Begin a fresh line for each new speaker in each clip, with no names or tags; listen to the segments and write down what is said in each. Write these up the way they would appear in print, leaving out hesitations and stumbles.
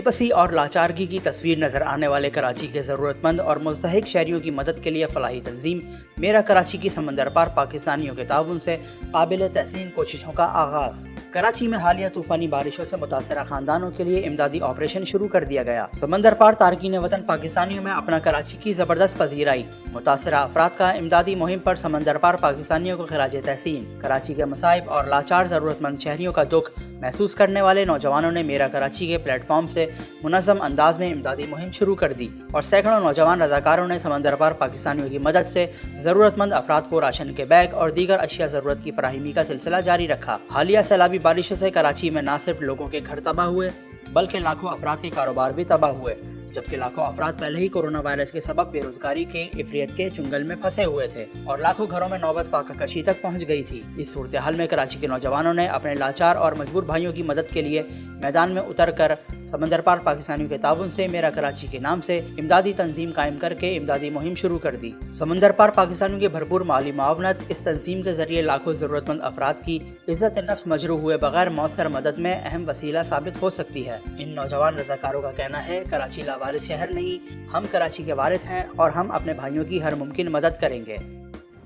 بےبسی اور لاچارگی کی تصویر نظر آنے والے کراچی کے ضرورت مند اور مستحق شہریوں کی مدد کے لیے فلاحی تنظیم میرا کراچی کی سمندر پار پاکستانیوں کے تعاون سے قابل تحسین کوششوں کا آغاز۔ کراچی میں حالیہ طوفانی بارشوں سے متاثرہ خاندانوں کے لیے امدادی آپریشن شروع کر دیا گیا۔ سمندر پار تارکین وطن پاکستانیوں میں اپنا کراچی کی زبردست پذیرائی۔ متاثرہ افراد کا امدادی مہم پر سمندر پار پاکستانیوں کو خراج تحسین۔ کراچی کے مصائب اور لاچار ضرورت مند شہریوں کا دکھ محسوس کرنے والے نوجوانوں نے میرا کراچی کے پلیٹ فارم سے منظم انداز میں امدادی مہم شروع کر دی اور سینکڑوں نوجوان رضاکاروں نے سمندر پار پاکستانیوں کی مدد سے ضرورت مند افراد کو راشن کے بیگ اور دیگر اشیاء ضرورت کی فراہمی کا سلسلہ جاری رکھا۔ حالیہ سیلابی بارشوں سے کراچی میں نہ صرف لوگوں کے گھر تباہ ہوئے بلکہ لاکھوں افراد کے کاروبار بھی تباہ ہوئے، جبکہ لاکھوں افراد پہلے ہی کورونا وائرس کے سبب بے روزگاری کے عفریت کے چنگل میں پھنسے ہوئے تھے اور لاکھوں گھروں میں نوبت فاقہ کشی تک پہنچ گئی تھی۔ اس صورتحال میں کراچی کے نوجوانوں نے اپنے لاچار اور مجبور بھائیوں کی مدد کے لیے میدان میں اتر کر سمندر پار پاکستانیوں کے تعاون سے میرا کراچی کے نام سے امدادی تنظیم قائم کر کے امدادی مہم شروع کر دی۔ سمندر پار پاکستانیوں کی بھرپور مالی معاونت اس تنظیم کے ذریعے لاکھوں ضرورت مند افراد کی عزت نفس مجروح ہوئے بغیر مؤثر مدد میں اہم وسیلہ ثابت ہو سکتی ہے۔ ان نوجوان رضاکاروں کا کہنا ہے، کراچی لاوارث شہر نہیں، ہم کراچی کے وارث ہیں اور ہم اپنے بھائیوں کی ہر ممکن مدد کریں گے۔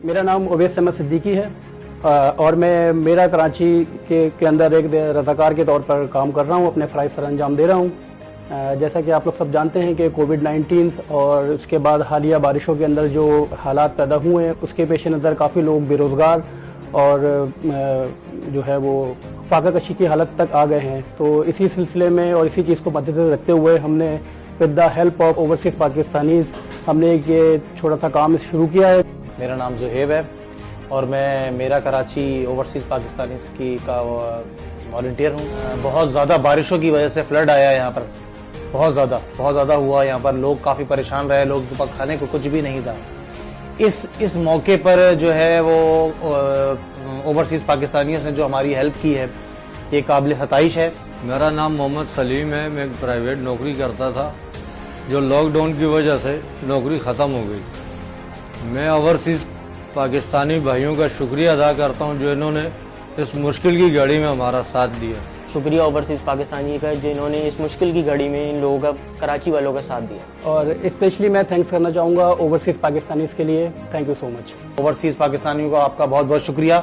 میرا نام اویس احمد صدیقی ہے اور میں میرا کراچی کے اندر ایک رضاکار کے طور پر کام کر رہا ہوں، اپنے فرائض سر انجام دے رہا ہوں۔ جیسا کہ آپ لوگ سب جانتے ہیں کہ کووڈ-19 اور اس کے بعد حالیہ بارشوں کے اندر جو حالات پیدا ہوئے ہیں اس کے پیش نظر کافی لوگ بے روزگار اور جو ہے وہ فاقہ کشی کی حالت تک آ گئے ہیں۔ تو اسی سلسلے میں اور اسی چیز کو مد نظر رکھتے ہوئے ہم نے with the help of overseas Pakistanis ہم نے ایک یہ چھوٹا سا کام شروع کیا ہے۔
میرا نام زہیب ہے اور میں میرا کراچی اوورسیز پاکستانیز کی کا والنٹیئر ہوں۔ بہت زیادہ بارشوں کی وجہ سے فلڈ آیا یہاں پر، بہت زیادہ ہوا یہاں پر، لوگ کافی پریشان رہے، لوگ کے پاس کھانے کو کچھ بھی نہیں تھا۔ اس موقع پر جو ہے وہ اوورسیز پاکستانیوں نے جو ہماری ہیلپ کی ہے یہ قابل ستائش ہے۔
میرا نام محمد سلیم ہے، میں ایک پرائیویٹ نوکری کرتا تھا جو لاک ڈاؤن کی وجہ سے نوکری ختم ہو گئی۔ میں اوورسیز پاکستانی بھائیوں کا شکریہ ادا کرتا ہوں جو انہوں نے اس مشکل کی گھڑی میں ہمارا ساتھ دیا۔
شکریہ اوورسیز پاکستانی کا جنہوں نے اس مشکل کی گھڑی میں ان لوگوں کا، کراچی والوں کا ساتھ دیا۔
اور اسپیشلی میں تھینکس کرنا چاہوں گا اوورسیز پاکستانیز کے لیے۔ Thank you so much.
Overseas پاکستانیوں کا آپ کا بہت بہت شکریہ۔